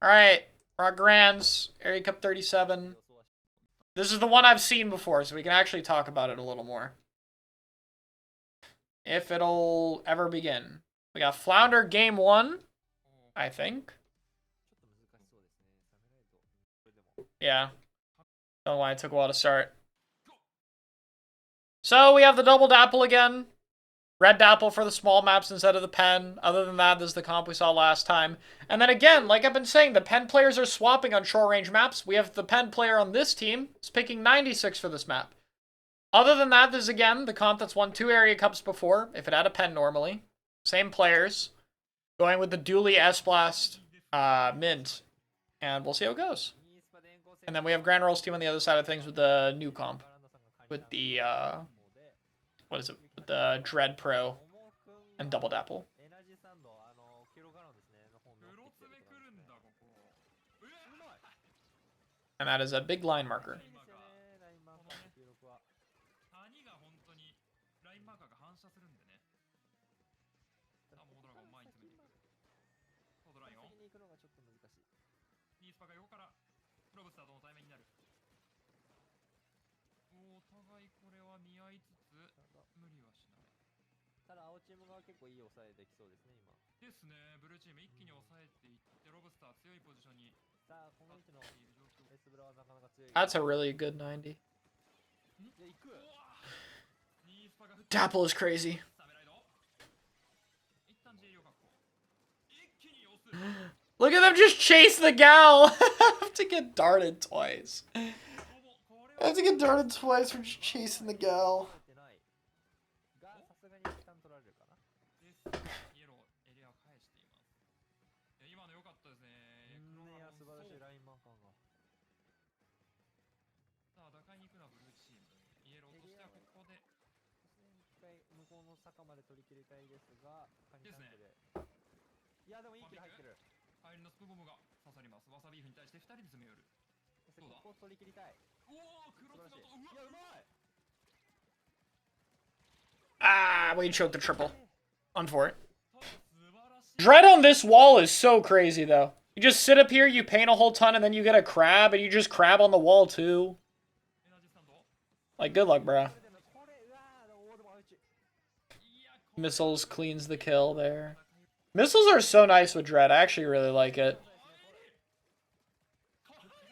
Alright, Rock Grands, Area Cup 37. This is the one I've seen before, so we can actually talk about it a little more. If it'll ever begin. We got Flounder Game 1, I think. Yeah. Don't know why it took a while to start. So we have the Double Dapple again. Red Dapple for the small maps instead of the pen. Other than that, this is the comp we saw last time. And then again, like I've been saying, the pen players are swapping on short range maps. We have the pen player on this team. Is picking 96 for this map. Other than that, this is again the comp that's won 2 area cups before, if it had a pen normally. Same players. Going with the Dooley S-Blast Mint. And we'll see how it goes. And then we have Grand Rolls team on the other side of things with the new comp. With the, what is it? With the Dread Pro and Double Dapple. And that is a big line marker. That's a really good 90. Dapple is crazy. Look at them just chase the gal. I have to get darted twice. I have to get darted twice for just chasing the gal. Ah, we choked the triple. On for it. Dread on this wall is so crazy, though. You just sit up here, you paint a whole ton, and then you get a crab, and you just crab on the wall, too. Like, good luck, bro. Missiles cleans the kill there. Missiles are so nice with Dread. I actually really like it.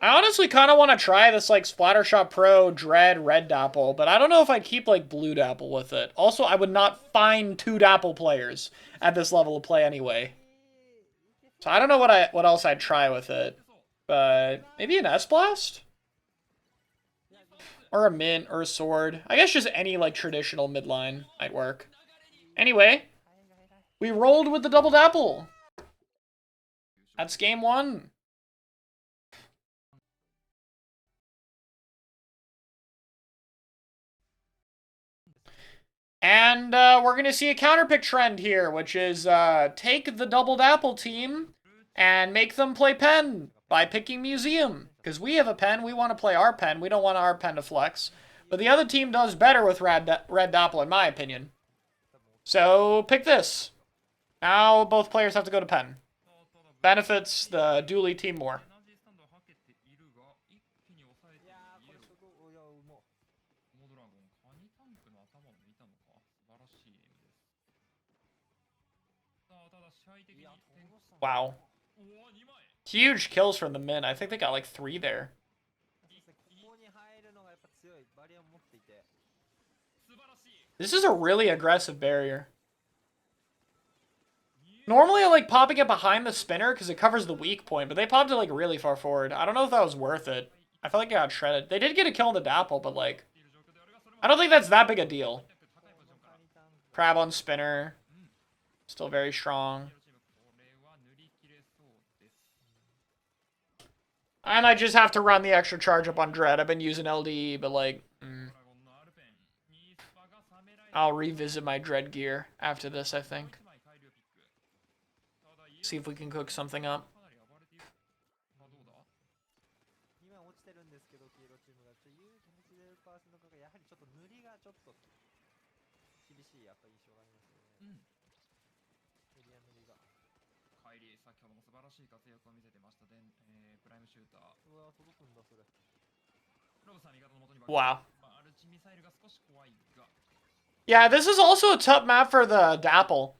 I honestly kind of want to try this, like, Splattershot Pro Dread Red Dapple, but I don't know if I'd keep, like, Blue Dapple with it. Also, I would not find 2 Dapple players at this level of play anyway. So I don't know what else I'd try with it. But maybe an S-Blast? Or a Mint, or a Sword. I guess just any, like, traditional midline might work. Anyway, we rolled with the Double Dapple. That's game 1. And we're going to see a counterpick trend here, which is take the Double Dapple team and make them play pen by picking Museum. Because we have a pen, we want to play our pen, we don't want our pen to flex. But the other team does better with Red Dapple, in my opinion. So, pick this. Now both players have to go to pen. Benefits the Dooley team more. Wow. Huge kills from the Min. I think they got like 3 there. This is a really aggressive barrier. Normally I like popping it behind the spinner because it covers the weak point, but they popped it like really far forward. I don't know if that was worth it. I felt like it got shredded. They did get a kill on the Dapple, but like, I don't think that's that big a deal. Crab on spinner. Still very strong. I might just have to run the extra charge up on Dread. I've been using LDE, but like, I'll revisit my Dread gear after this, I think. See if we can cook something up. Wow. Yeah, this is also a tough map for the Dapple.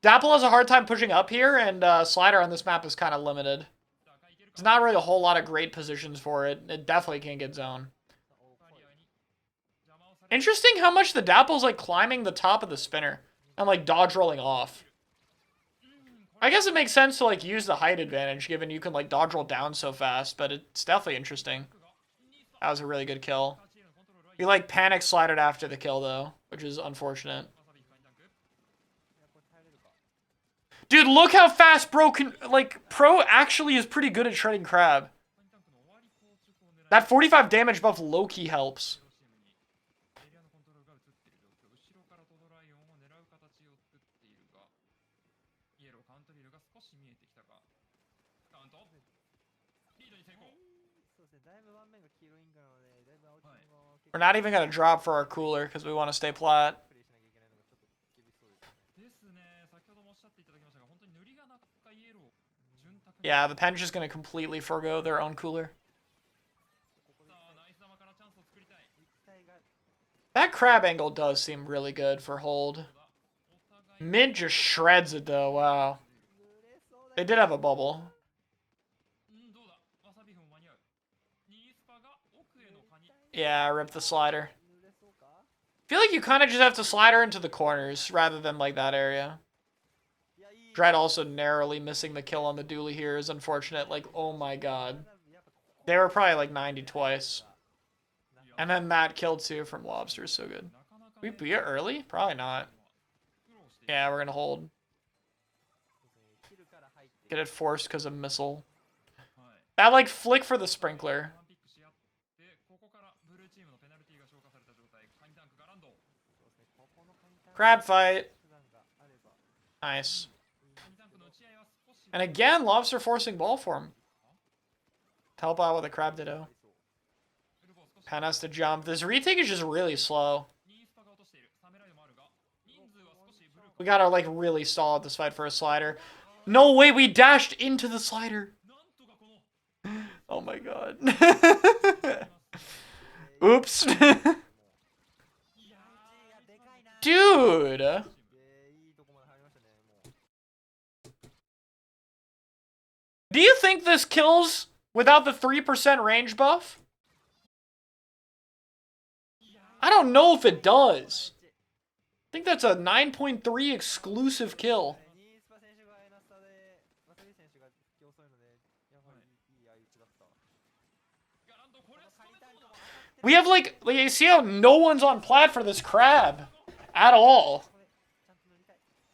Dapple has a hard time pushing up here, and Slider on this map is kind of limited. There's not really a whole lot of great positions for it. It definitely can't get zone. Interesting how much the Dapple's like climbing the top of the spinner and like dodge rolling off. I guess it makes sense to like use the height advantage given you can like dodge roll down so fast, but it's definitely interesting. That was a really good kill. He like panic slided after the kill though, which is unfortunate. Dude, look how fast Pro can, like, Pro actually is pretty good at shredding crab. That 45 damage buff low-key helps. We're not even going to drop for our cooler because we want to stay plat. Yeah, the Pen's just going to completely forgo their own cooler. That crab angle does seem really good for hold. Mid just shreds it though, wow. They did have a bubble. Yeah, I ripped the slider. I feel like you kind of just have to slide her into the corners rather than like that area. Dread also narrowly missing the kill on the dually here is unfortunate. Like, oh my god. They were probably like 90 twice. And then Matt killed too from Lobster is so good. We beat it early? Probably not. Yeah, we're gonna hold. Get it forced because of missile. That like flick for the sprinkler. Crab fight. Nice. And again, Lobster forcing ball for him. Help out with a crab ditto. Pen has to jump. This retake is just really slow. We gotta like really stall out this fight for a slider. No way, we dashed into the slider. Oh my god. Oops. Dude. Do you think this kills without the 3% range buff? I don't know if it does. I think that's a 9.3 exclusive kill. We have like you see how no one's on plat for this crab at all.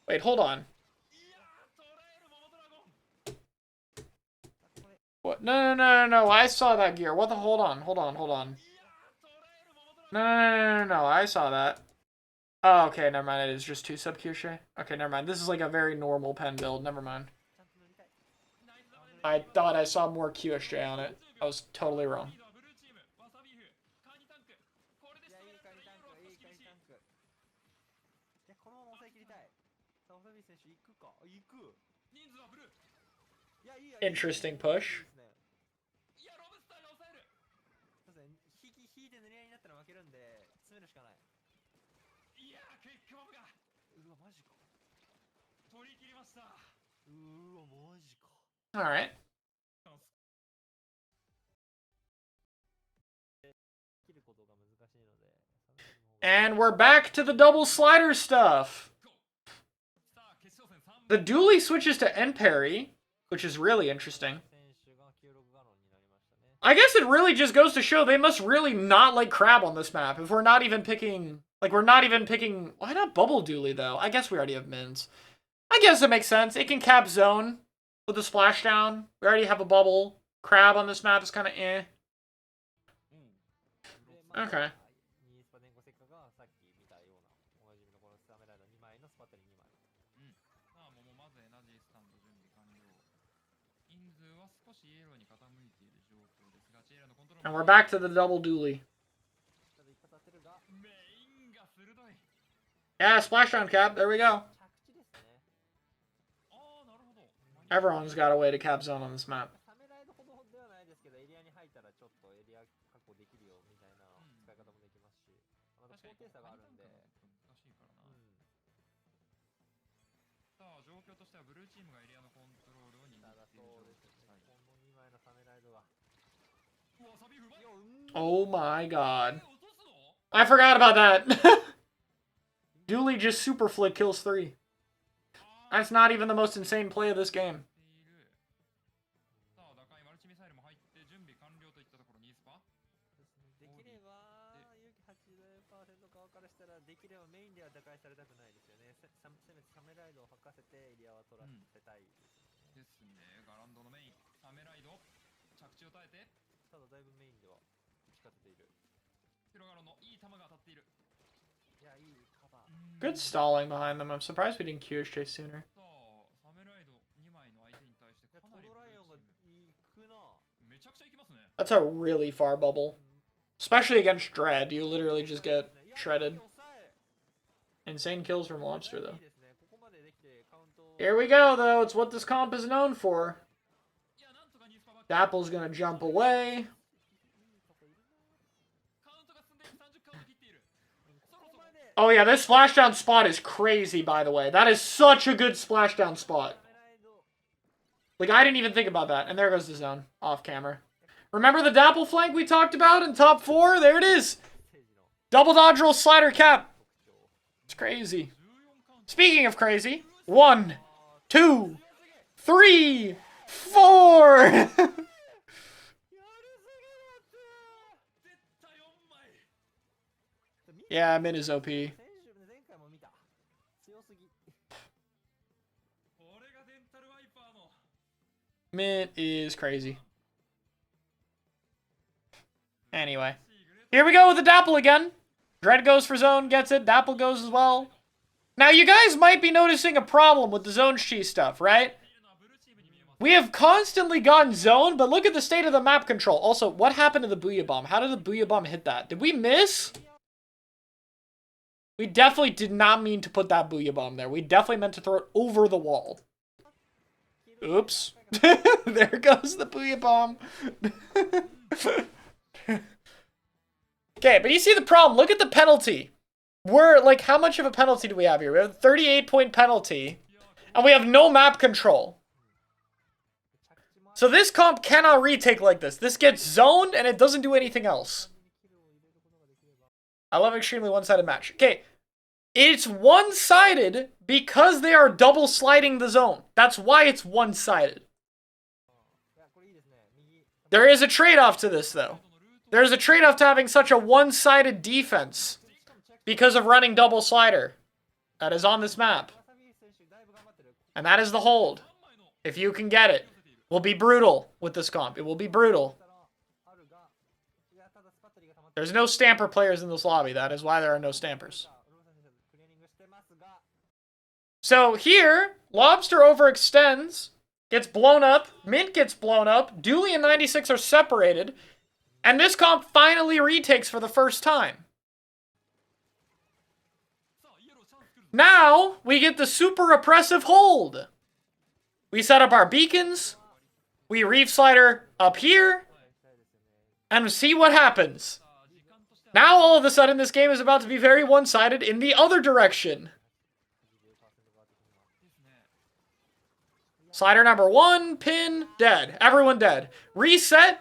Wait, hold on. What? No. I saw that gear. What the? Hold on. No. I saw that. Oh, okay, never mind. It is just 2 sub Kyushu. Okay, never mind. This is like a very normal pen build. Never mind. I thought I saw more QSJ on it. I was totally wrong. Interesting push. All right. And we're back to the double slider stuff. The dually switches to end parry, which is really interesting. I guess it really just goes to show they must really not like crab on this map if we're not even picking... Like, we're not even picking... Why not bubble dually, though? I guess we already have mins. I guess it makes sense. It can cap zone with the splashdown. We already have a bubble. Crab on this map is kind of eh. Okay. And we're back to the double dually. Yeah, splashdown cap. There we go. Everyone's got a way to cap zone on this map. Oh my god. I forgot about that. Dooley just super flick kills 3. That's not even the most insane play of this game. Good stalling behind them. I'm surprised we didn't QSJ sooner. That's a really far bubble. Especially against Dread. You literally just get shredded. Insane kills from Lobster, though. Here we go, though. It's what this comp is known for. Dapple's gonna jump away. Oh yeah, this splashdown spot is crazy, by the way. That is such a good splashdown spot. Like, I didn't even think about that. And there goes the zone. Off camera. Remember the Dapple flank we talked about in top 4? There it is. Double dodge roll slider cap. It's crazy. Speaking of crazy. 1, 2, 3, 4. Yeah, Min is OP. Min is crazy. Anyway. Here we go with the Dapple again. Dread goes for zone, gets it. Dapple goes as well. Now, you guys might be noticing a problem with the zone cheese stuff, right? We have constantly gotten zone, but look at the state of the map control. Also, what happened to the Booyah Bomb? How did the Booyah Bomb hit that? Did we miss? We definitely did not mean to put that Booyah Bomb there. We definitely meant to throw it over the wall. Oops. There goes the Booyah Bomb. Okay, but you see the problem. Look at the penalty. We're, like, how much of a penalty do we have here? We have a 38-point penalty, and we have no map control. So this comp cannot retake like this. This gets zoned, and it doesn't do anything else. I love extremely one-sided match. Okay, it's one-sided because they are double sliding the zone. That's why it's one-sided. There is a trade-off to this, though. There's a trade-off to having such a one-sided defense because of running double slider. That is on this map. And that is the hold. If you can get it. Will be brutal with this comp. It will be brutal. There's no stamper players in this lobby. That is why there are no stampers. So here, Lobster overextends, gets blown up, Mint gets blown up, Dooley and 96 are separated, and this comp finally retakes for the first time. Now, we get the super oppressive hold. We set up our beacons, we reef slider up here, and see what happens. Now, all of a sudden, this game is about to be very one-sided in the other direction. Slider number 1, pin, dead. Everyone dead. Reset.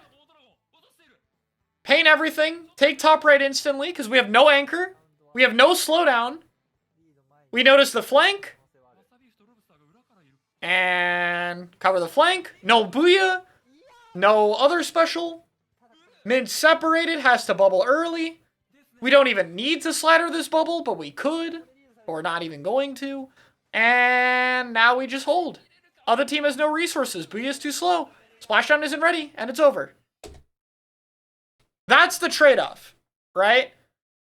Paint everything. Take top right instantly, because we have no anchor. We have no slowdown. We notice the flank. And cover the flank. No booyah. No other special. Mid separated, has to bubble early. We don't even need to slider this bubble, but we could. Or not even going to. And now we just hold. Other team has no resources. Booyah is too slow. Splashdown isn't ready, and it's over. That's the trade-off, right?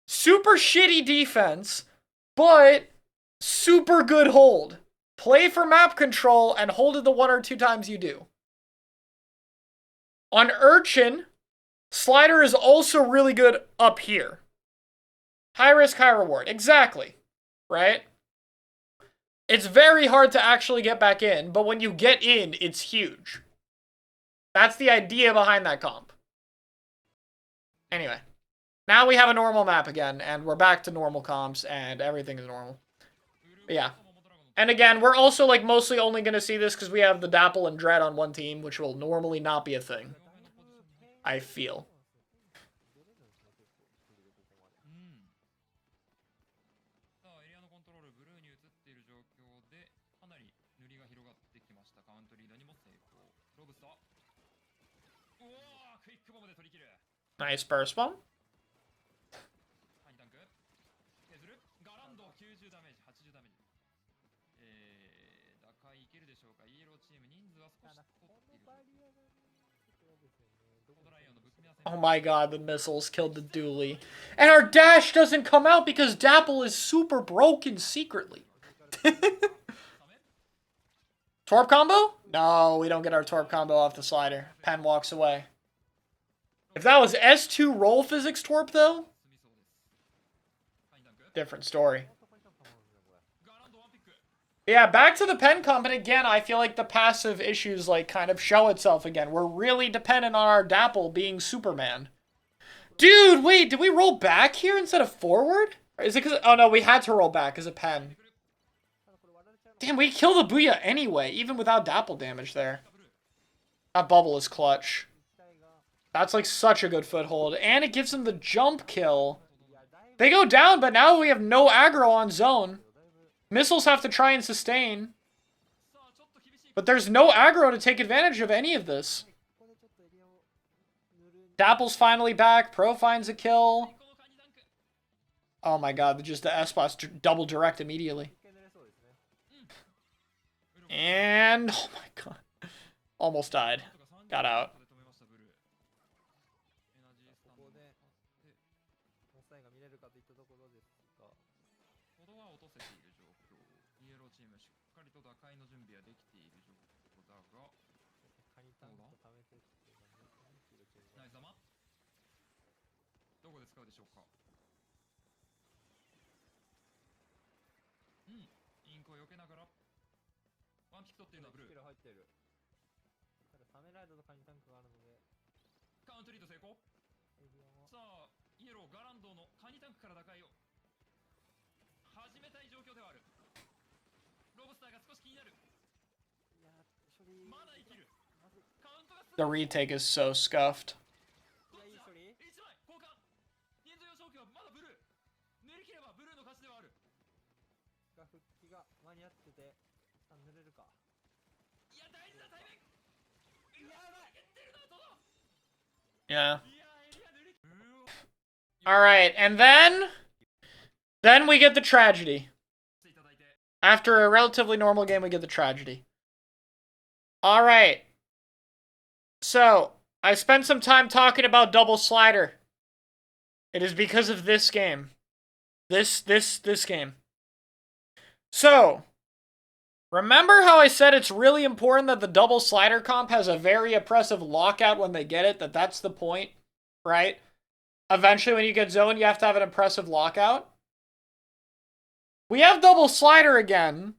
Super shitty defense, but super good hold. Play for map control and hold it the 1 or 2 times you do. On Urchin, slider is also really good up here. High risk, high reward. Exactly, right? It's very hard to actually get back in, but when you get in, it's huge. That's the idea behind that comp. Anyway. Now we have a normal map again, and we're back to normal comps, and everything is normal. But yeah. And again, we're also, like, mostly only going to see this because we have the Dapple and Dread on one team, which will normally not be a thing. I feel. Nice burst bomb. Oh my god, the missiles killed the dually. And our dash doesn't come out because Dapple is super broken secretly. Torp combo? No, we don't get our Torp combo off the slider. Pen walks away. If that was S2 roll physics Torp, though, different story. Yeah, back to the pen comp, and again, I feel like the passive issues, like, kind of show itself again. We're really dependent on our Dapple being Superman. Dude, wait, did we roll back here instead of forward? Or is it because... Oh, no, we had to roll back as a pen. Damn, we kill the Booyah anyway, even without Dapple damage there. That bubble is clutch. That's, like, such a good foothold. And it gives them the jump kill. They go down, but now we have no aggro on zone. Missiles have to try and sustain. But there's no aggro to take advantage of any of this. Dapple's finally back. Pro finds a kill. Oh my god, just the S-Boss double direct immediately. And... Oh my god. Almost died. Got out. The retake is so scuffed. Yeah. Alright, and then we get the tragedy. After a relatively normal game, we get the tragedy. Alright. So, I spent some time talking about double slider. It is because of this game. This game. So, remember how I said it's really important that the double slider comp has a very oppressive lockout when they get it? That's the point, right? Eventually, when you get zoned, you have to have an impressive lockout. We have double slider again,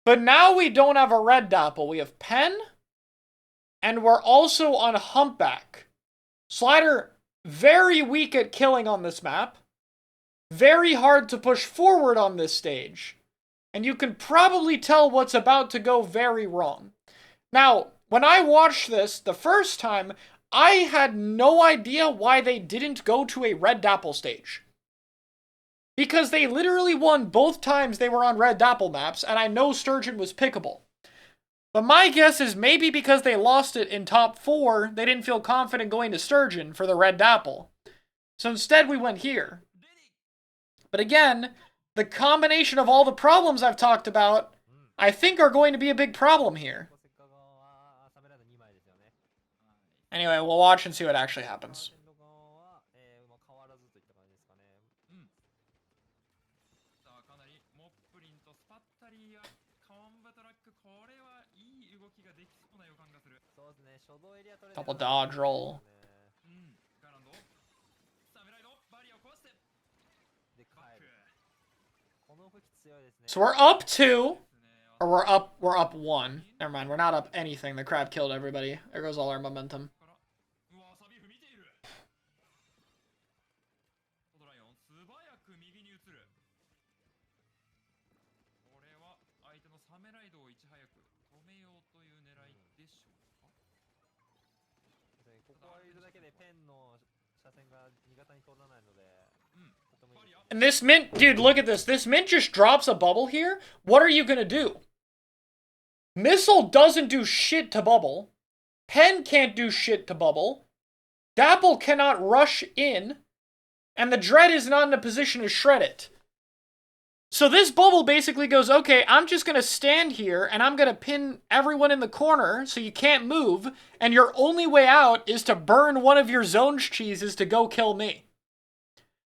but now we don't have a red Dapple. We have pen, and we're also on humpback. Slider, very weak at killing on this map. Very hard to push forward on this stage. And you can probably tell what's about to go very wrong. Now, when I watched this the first time, I had no idea why they didn't go to a red Dapple stage. Because they literally won both times they were on red Dapple maps, and I know Sturgeon was pickable. But my guess is maybe because they lost it in top 4, they didn't feel confident going to Sturgeon for the red Dapple. So instead we went here. But again, the combination of all the problems I've talked about, I think are going to be a big problem here. Anyway, we'll watch and see what actually happens. Double dodge roll. So we're up 2. Or we're up 1. Never mind, we're not up anything. The crab killed everybody. There goes all our momentum. And this Mint, dude, look at this. This Mint just drops a bubble here. What are you gonna do? Missile doesn't do shit to bubble. Pen can't do shit to bubble. Dapple cannot rush in. And the Dread is not in a position to shred it. So this bubble basically goes, okay, I'm just going to stand here and I'm going to pin everyone in the corner so you can't move. And your only way out is to burn one of your zone cheeses to go kill me.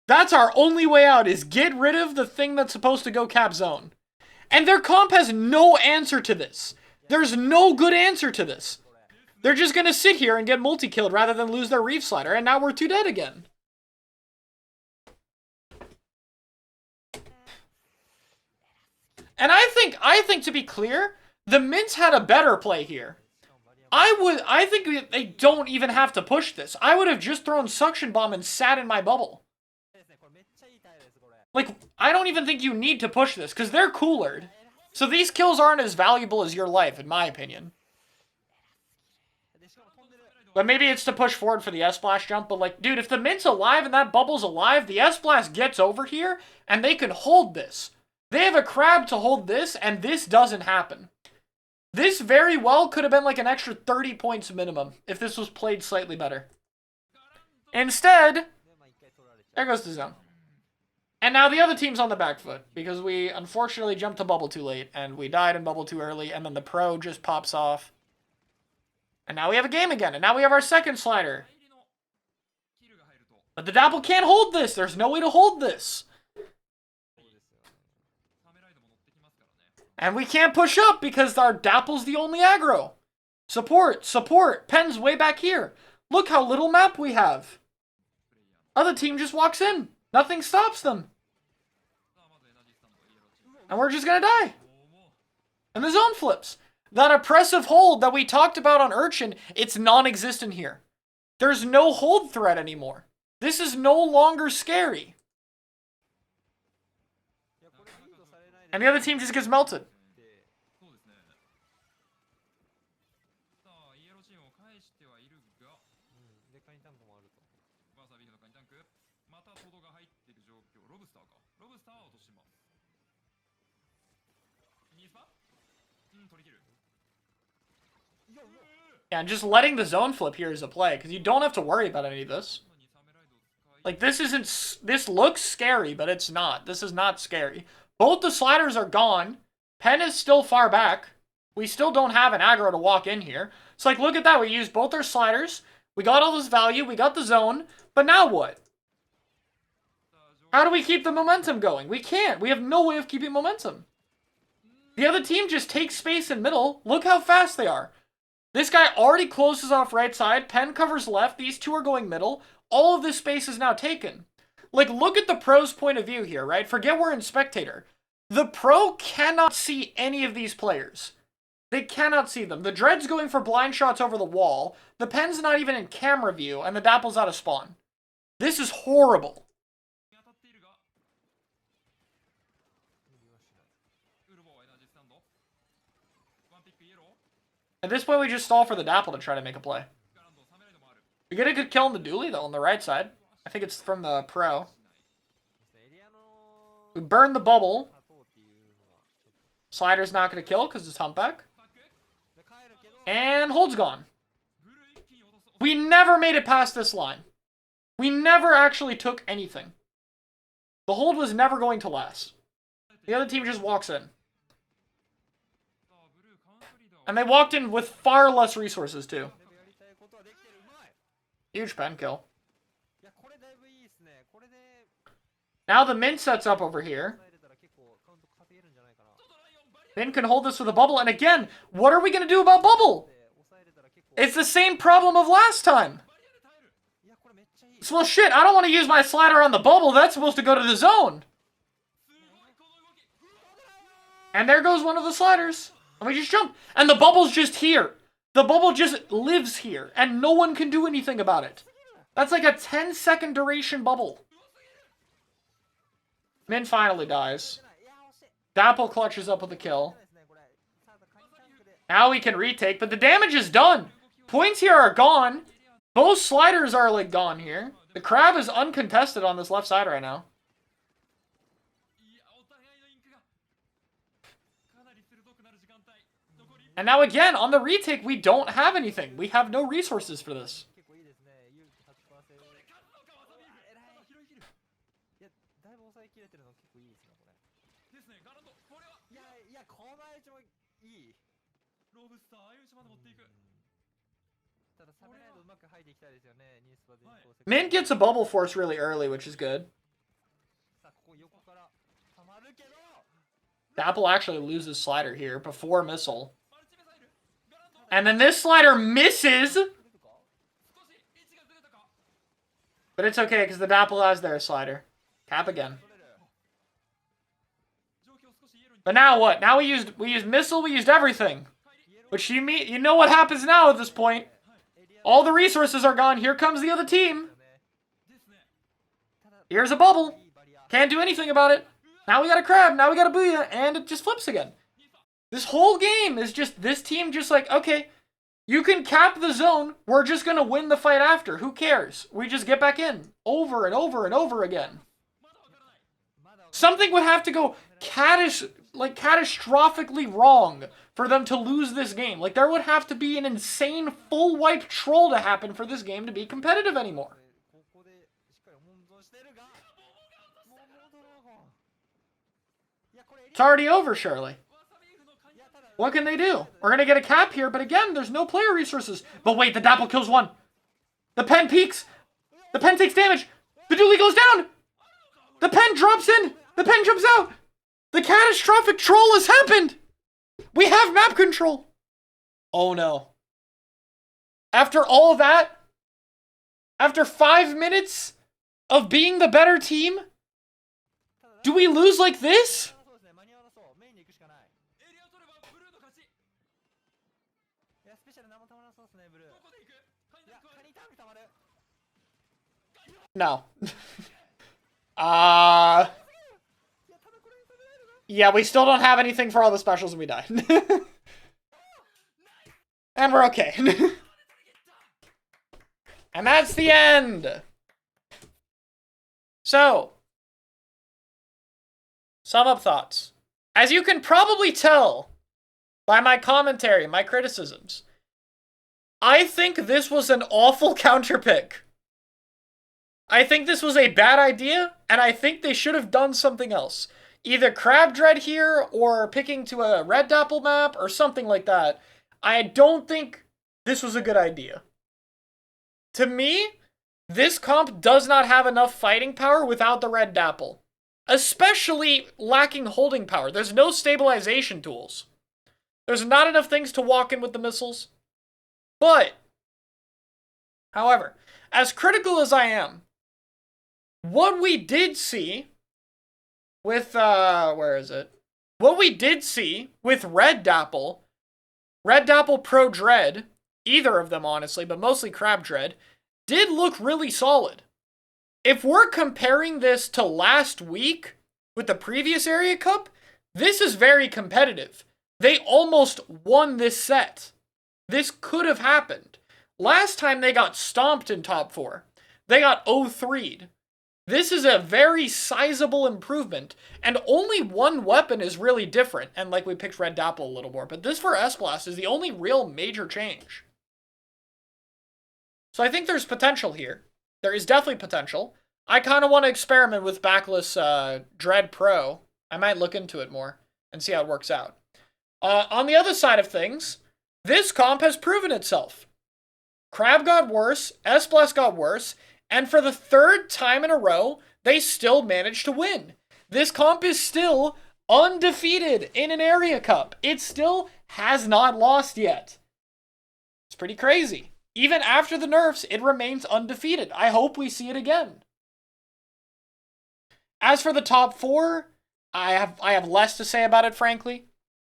That's our only way out, is get rid of the thing that's supposed to go cap zone. And their comp has no answer to this. There's no good answer to this. They're just going to sit here and get multi-killed rather than lose their Reef Slider. And now we're 2 dead again. And I think to be clear, the Mints had a better play here. I think they don't even have to push this. I would have just thrown Suction Bomb and sat in my bubble. Like, I don't even think you need to push this, because they're coolered. So these kills aren't as valuable as your life, in my opinion. But maybe it's to push forward for the S-Splash jump, but like, dude, if the Mint's alive and that bubble's alive, the S-Splash gets over here, and they can hold this. They have a crab to hold this, and this doesn't happen. This very well could have been like an extra 30 points minimum if this was played slightly better. Instead, there goes the zone. And now the other team's on the back foot, because we unfortunately jumped to bubble too late, and we died in bubble too early, and then the pro just pops off. And now we have a game again, and now we have our second slider. But the Dapple can't hold this. There's no way to hold this. And we can't push up because our Dapple's the only aggro. Support, support. Pen's way back here. Look how little map we have. Other team just walks in. Nothing stops them. And we're just gonna die. And the zone flips. That oppressive hold that we talked about on Urchin, it's non-existent here. There's no hold threat anymore. This is no longer scary. And the other team just gets melted. Yeah, and just letting the zone flip here is a play, because you don't have to worry about any of this. Like, this looks scary, but it's not. This is not scary. Both the sliders are gone. Pen is still far back. We still don't have an aggro to walk in here. So, like, look at that. We used both our sliders. We got all this value. We got the zone. But now what? How do we keep the momentum going? We can't. We have no way of keeping momentum. The other team just takes space in middle. Look how fast they are. This guy already closes off right side. Pen covers left. These two are going middle. All of this space is now taken. Like, look at the pro's point of view here, right? Forget we're in spectator. The pro cannot see any of these players. They cannot see them. The Dread's going for blind shots over the wall. The Pen's not even in camera view, and the Dapple's out of spawn. This is horrible. At this point, we just stall for the Dapple to try to make a play. We get a good kill on the dually, though, on the right side. I think it's from the pro. We burn the bubble. Slider's not going to kill because it's humpback. And hold's gone. We never made it past this line. We never actually took anything. The hold was never going to last. The other team just walks in. And they walked in with far less resources, too. Huge pen kill. Now the Mint sets up over here. Mint can hold this with a bubble. And again, what are we going to do about bubble? It's the same problem of last time. So, well, shit, I don't want to use my slider on the bubble. That's supposed to go to the zone. And there goes one of the sliders. And we just jump. And the bubble's just here. The bubble just lives here. And no one can do anything about it. That's like a 10-second duration bubble. Min finally dies. Dapple clutches up with a kill. Now we can retake, but the damage is done. Points here are gone. Both sliders are, like, gone here. The crab is uncontested on this left side right now. And now again, on the retake, we don't have anything. We have no resources for this. Mint gets a bubble force really early, which is good. Dapple actually loses slider here before missile. And then this slider misses. But it's okay, because the Dapple has their slider. Cap again. But now what? Now we used missile, we used everything. Which you know what happens now at this point. All the resources are gone. Here comes the other team. Here's a bubble. Can't do anything about it. Now we got a crab. Now we got a booyah. And it just flips again. This whole game is just this team just like, okay, you can cap the zone. We're just going to win the fight after. Who cares? We just get back in. Over and over and over again. Something would have to go catastrophically wrong for them to lose this game. Like, there would have to be an insane full wipe troll to happen for this game to be competitive anymore. It's already over, surely. What can they do? We're going to get a cap here, but again, there's no player resources. But wait, the Dapple kills one. The pen peaks. The pen takes damage. The dually goes down. The pen drops in. The pen jumps out. The catastrophic troll has happened. We have map control. Oh no. After all that, after 5 minutes of being the better team, do we lose like this? No. Yeah, we still don't have anything for all the specials and we die. And we're okay. And that's the end. So, sum up thoughts. As you can probably tell by my commentary, my criticisms, I think this was an awful counter pick. I think this was a bad idea, and I think they should have done something else. Either Crab Dread here, or picking to a Red Dapple map, or something like that. I don't think this was a good idea. To me, this comp does not have enough fighting power without the Red Dapple. Especially lacking holding power. There's no stabilization tools. There's not enough things to walk in with the missiles. But, however, as critical as I am, what we did see with, where is it? What we did see with Red Dapple Pro Dread, either of them honestly, but mostly Crab Dread, did look really solid. If we're comparing this to last week with the previous Area Cup, this is very competitive. They almost won this set. This could have happened. Last time they got stomped in top 4. They got 0-3'd. This is a very sizable improvement, and only one weapon is really different, and like we picked Red Dapple a little more, but this for S-Blast is the only real major change. So I think there's potential here. There is definitely potential. I kind of want to experiment with backless Dread Pro. I might look into it more and see how it works out. On the other side of things, this comp has proven itself. Crab got worse, S-Blast got worse, and for the 3rd time in a row, they still managed to win. This comp is still undefeated in an Area Cup. It still has not lost yet. It's pretty crazy. Even after the nerfs, it remains undefeated. I hope we see it again. As for the top 4, I have less to say about it, frankly.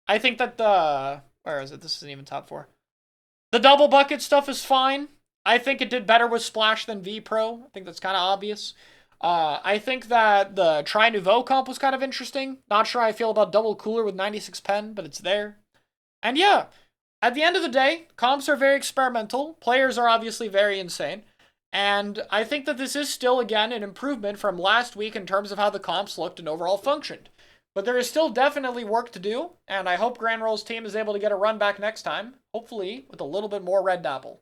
I think that the... Where is it? This isn't even top 4. The double bucket stuff is fine. I think it did better with Splash than V-Pro. I think that's kind of obvious. I think that the Tri Nouveau comp was kind of interesting. Not sure how I feel about double cooler with 96 pen, but it's there. And yeah, At the end of the day, comps are very experimental. Players are obviously very insane. And I think that this is still, again, an improvement from last week in terms of how the comps looked and overall functioned. But there is still definitely work to do, and I hope Grand Roll's team is able to get a run back next time, hopefully with a little bit more red dapple.